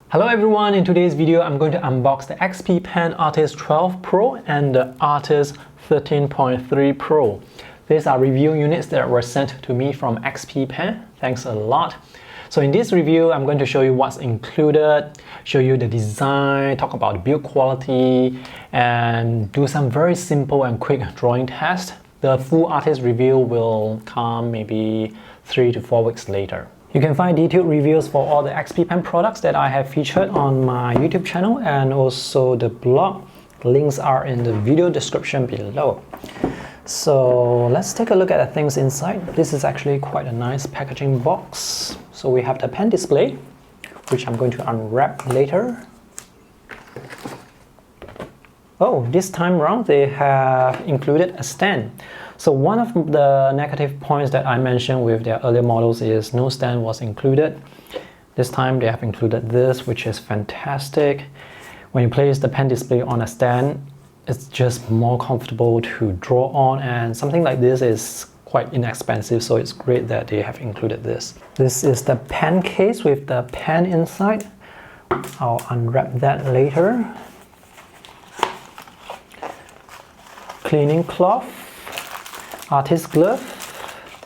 Hello everyone, in today's video I'm going to unbox the XP Pen Artist 12 Pro and the Artist 13.3 Pro. These are review units that were sent to me from XP Pen. Thanks a lot. So in this review I'm going to show you what's included, show you the design, talk about the build quality, and do some very simple and quick drawing test. The full artist review will come maybe 3 to 4 weeks later. You can find detailed reviews for all the XP Pen products that I have featured on my YouTube channel and also the blog. The links are in the video description below. So let's take a look at the things inside. This is actually quite a nice packaging box. So we have the pen display, which I'm going to unwrap later. Oh, this time around they have included a stand. So one of the negative points that I mentioned with their earlier models is no stand was included. This time they have included this, which is fantastic. When you place the pen display on a stand, it's just more comfortable to draw on, and something like this is quite inexpensive, so it's great that they have included this. This is the pen case with the pen inside. I'll unwrap that later. Cleaning cloth, artist glove,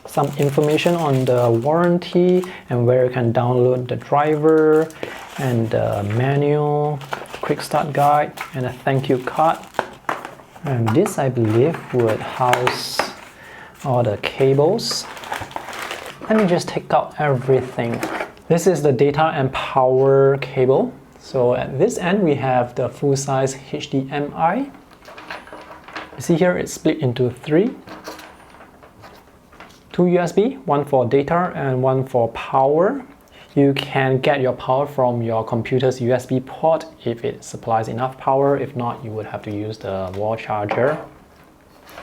some information on the warranty and where you can download the driver and the manual, quick start guide, and a thank you card. And this, I believe, would house all the cables. Let me just take out everything. This is the data and power cable. So at this end we have the full-size HDMI. You see here it's split into 3. 2 USB, one for data and one for power. You can get your power from your computer's USB port if it supplies enough power. If not, you would have to use the wall charger.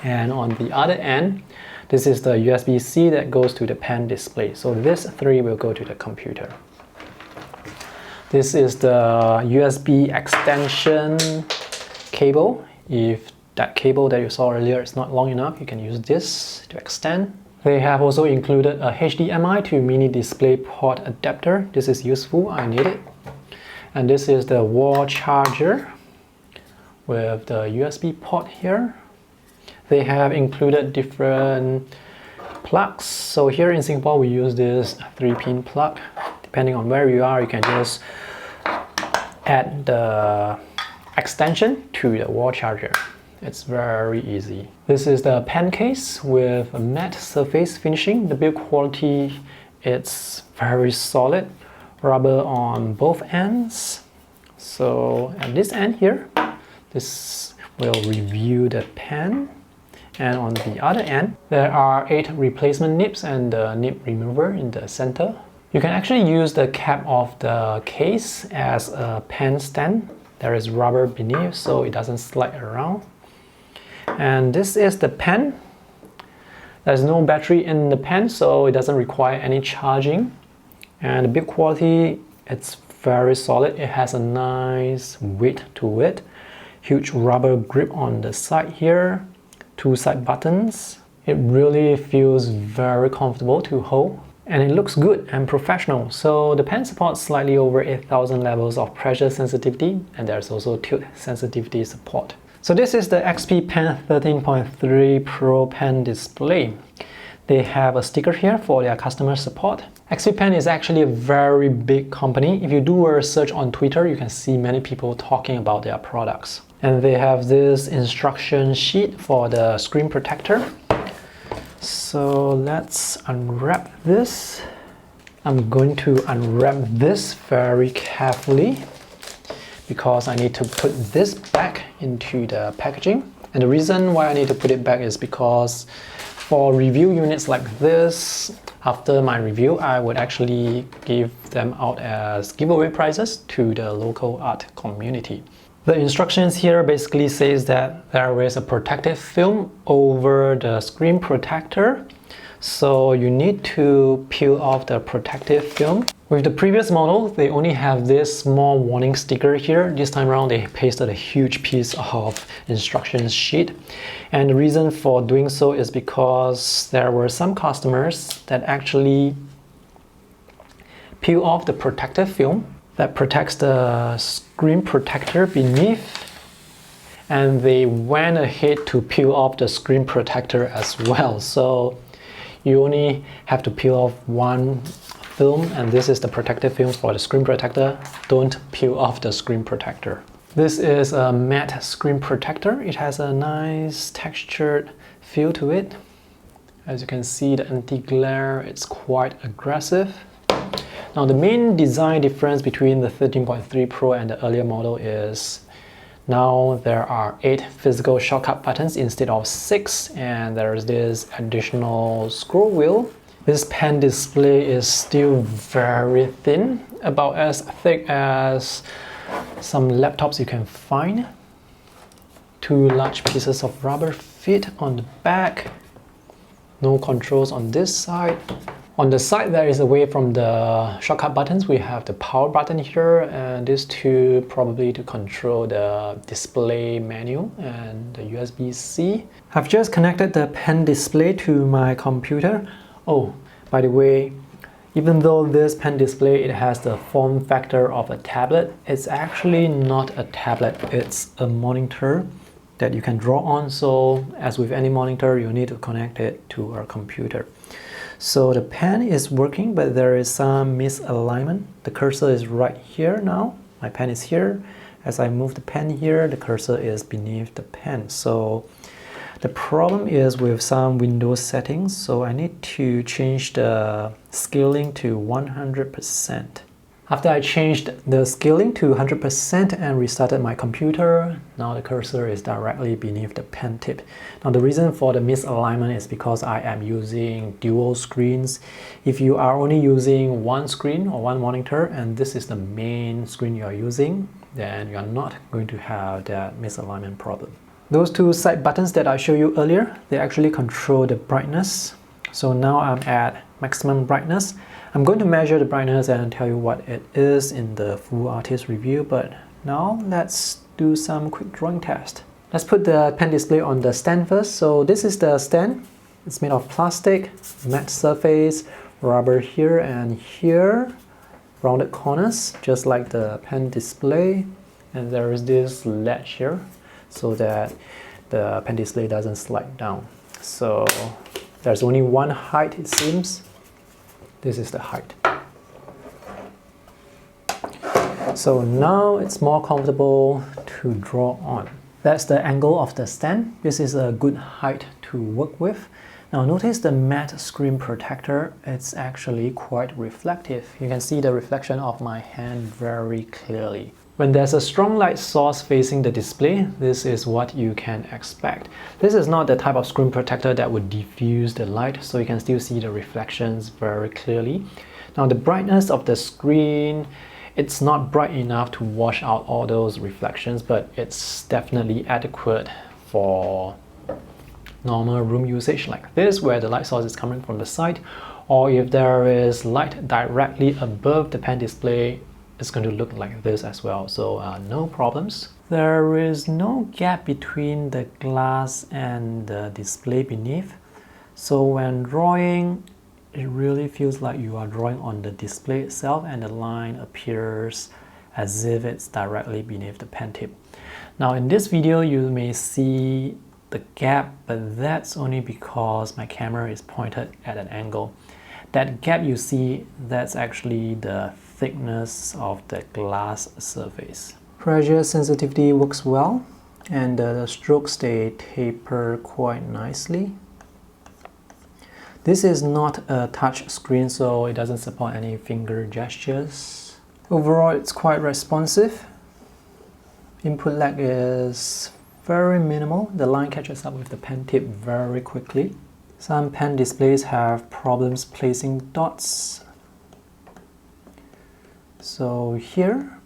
And on the other end, this is the USB-C that goes to the pen display. So this 3 will go to the computer. This is the USB extension cable. If that cable that you saw earlier is not long enough, you can use this to extend. They have also included a HDMI to mini display port adapter. This is useful, I need it. And this is the wall charger with the USB port here. They have included different plugs. So here in Singapore we use this 3-pin plug. Depending on where you are, you can just add the extension to the wall charger. It's very easy. This is the pen case with a matte surface finishing. The build quality, it's very solid. Rubber on both ends. So at this end here, this will review the pen. And on the other end, there are 8 replacement nibs and the nib remover in the center. You can actually use the cap of the case as a pen stand. There is rubber beneath so it doesn't slide around. And this is the pen. There's no battery in the pen, so it doesn't require any charging. And the build quality, it's very solid. It has a nice weight to it. Huge rubber grip on the side here. 2 side buttons. It really feels very comfortable to hold. And it looks good and professional. So the pen supports slightly over 8,000 levels of pressure sensitivity, and there's also tilt sensitivity support. So this is the XP Pen 13.3 Pro pen display. They have a sticker here for their customer support. XP Pen is actually a very big company. If you do a search on Twitter, you can see many people talking about their products. And they have this instruction sheet for the screen protector. So let's unwrap this. I'm going to unwrap this very carefully because I need to put this back into the packaging. And the reason why I need to put it back is because for review units like this, after my review, I would actually give them out as giveaway prizes to the local art community. The instructions here basically says that there is a protective film over the screen protector. So you need to peel off the protective film. With the previous model, they only have this small warning sticker here. This time around, they pasted a huge piece of instruction sheet. And the reason for doing so is because there were some customers that actually peel off the protective film that protects the screen protector beneath, and they went ahead to peel off the screen protector as well. So you only have to peel off one film, and this is the protective film for the screen protector. Don't peel off the screen protector. This is a matte screen protector. It has a nice textured feel to it. As you can see, the anti-glare, it's quite aggressive. Now the main design difference between the 13.3 Pro and the earlier model is now there are 8 physical shortcut buttons instead of 6, and there's this additional scroll wheel. This pen display is still very thin, about as thick as some laptops you can find. 2 large pieces of rubber fit on the back. No controls on this side. On the side, there is away from the shortcut buttons, we have the power button here, and these two probably to control the display menu and the USB-C. I've just connected the pen display to my computer. Oh, by the way, even though this pen display, it has the form factor of a tablet, it's actually not a tablet, it's a monitor that you can draw on. So as with any monitor, you need to connect it to a computer. So the pen is working, but there is some misalignment. The cursor is right here now. My pen is here. As I move the pen here, the cursor is beneath the pen. So the problem is with some Windows settings. So I need to change the scaling to 100%. After I changed the scaling to 100% and restarted my computer, now the cursor is directly beneath the pen tip. Now the reason for the misalignment is because I am using dual screens. If you are only using one screen or one monitor and this is the main screen you are using, then you are not going to have that misalignment problem. Those 2 side buttons that I showed you earlier, they actually control the brightness. So now I'm at maximum brightness. I'm going to measure the brightness and tell you what it is in the full artist review, but now let's do some quick drawing test. Let's put the pen display on the stand first. So this is the stand. It's made of plastic, matte surface, rubber here and here, rounded corners, just like the pen display. And there is this ledge here so that the pen display doesn't slide down. So there's only one height, it seems. This is the height. So now it's more comfortable to draw on. That's the angle of the stand. This is a good height to work with. Now notice the matte screen protector. It's actually quite reflective. You can see the reflection of my hand very clearly. When there's a strong light source facing the display, this is what you can expect. This is not the type of screen protector that would diffuse the light, so you can still see the reflections very clearly. Now the brightness of the screen, it's not bright enough to wash out all those reflections, but it's definitely adequate for normal room usage like this, where the light source is coming from the side, or if there is light directly above the pen display, it's going to look like this as well. So no problems. There is no gap between the glass and the display beneath. So when drawing, it really feels like you are drawing on the display itself, and the line appears as if it's directly beneath the pen tip. Now in this video, you may see the gap, but that's only because my camera is pointed at an angle. That gap you see, that's actually the thickness of the glass surface. Pressure sensitivity works well, and the strokes, they taper quite nicely. This is not a touch screen, so it doesn't support any finger gestures. Overall, it's quite responsive. Input lag is very minimal. The line catches up with the pen tip very quickly. Some pen displays have problems placing dots. So here,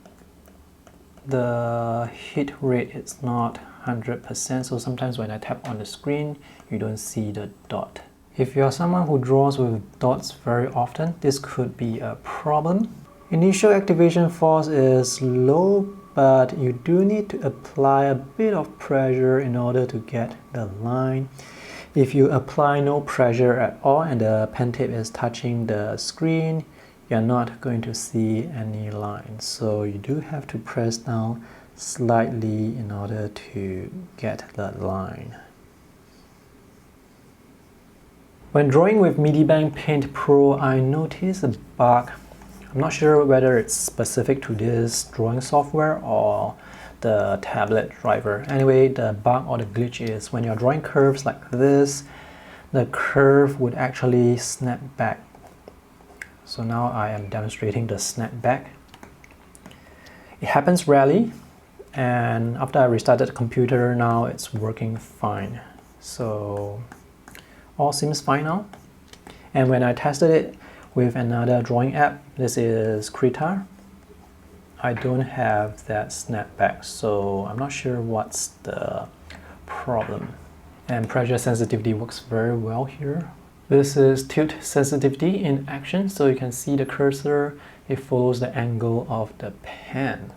the hit rate is not 100%, so sometimes when I tap on the screen, you don't see the dot. If you're someone who draws with dots very often, this could be a problem. Initial activation force is low, but you do need to apply a bit of pressure in order to get the line. If you apply no pressure at all and the pen tip is touching the screen, you're not going to see any lines. So you do have to press down slightly in order to get that line. When drawing with Medibank Paint Pro, I noticed a bug. I'm not sure whether it's specific to this drawing software or the tablet driver. Anyway, the bug or the glitch is when you're drawing curves like this, the curve would actually snap back. So now I am demonstrating the snap back. It happens rarely, and after I restarted the computer, now it's working fine. So all seems fine now. And when I tested it with another drawing app, this is Krita, I don't have that snapback, so I'm not sure what's the problem. And pressure sensitivity works very well here. This is tilt sensitivity in action, so you can see the cursor, it follows the angle of the pen.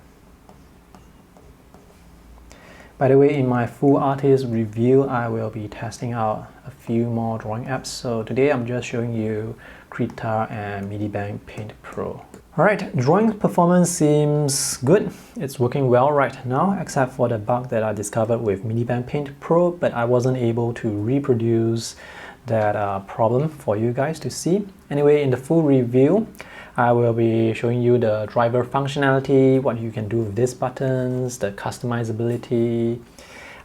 By the way, in my full artist review, I will be testing out a few more drawing apps. So today I'm just showing you Krita and Medibank Paint Pro. Alright, drawing performance seems good. It's working well right now, except for the bug that I discovered with Medibank Paint Pro, but I wasn't able to reproduce that problem for you guys to see. Anyway, in the full review, I will be showing you the driver functionality, what you can do with these buttons, the customizability.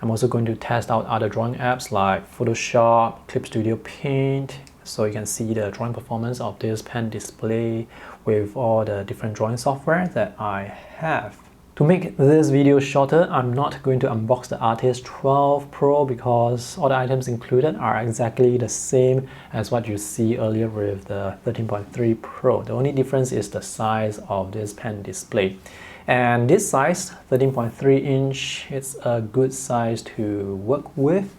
I'm also going to test out other drawing apps like Photoshop, Clip Studio Paint, so you can see the drawing performance of this pen display with all the different drawing software that I have. To make this video shorter, I'm not going to unbox the Artist 12 Pro because all the items included are exactly the same as what you see earlier with the 13.3 Pro. The only difference is the size of this pen display. And this size, 13.3 inch, it's a good size to work with.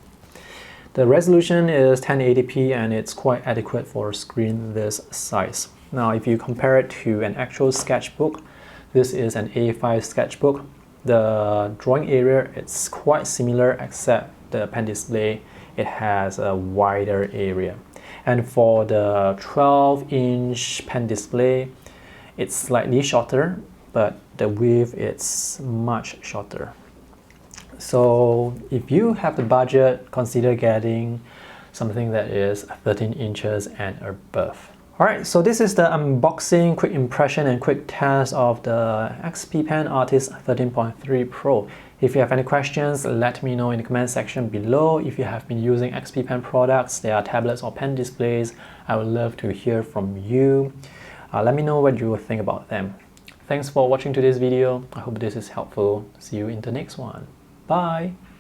The resolution is 1080p and it's quite adequate for a screen this size. Now, if you compare it to an actual sketchbook, this is an A5 sketchbook. The drawing area, it's quite similar except the pen display, it has a wider area. And for the 12-inch pen display, it's slightly shorter, but the width is much shorter. So if you have the budget, consider getting something that is 13 inches and above. Alright, so this is the unboxing, quick impression and quick test of the XP Pen Artist 13.3 Pro. If you have any questions, let me know in the comment section below. If you have been using XP Pen products, they are tablets or pen displays, I would love to hear from you. Let me know what you think about them. Thanks for watching today's video. I hope this is helpful. See you in the next one. Bye!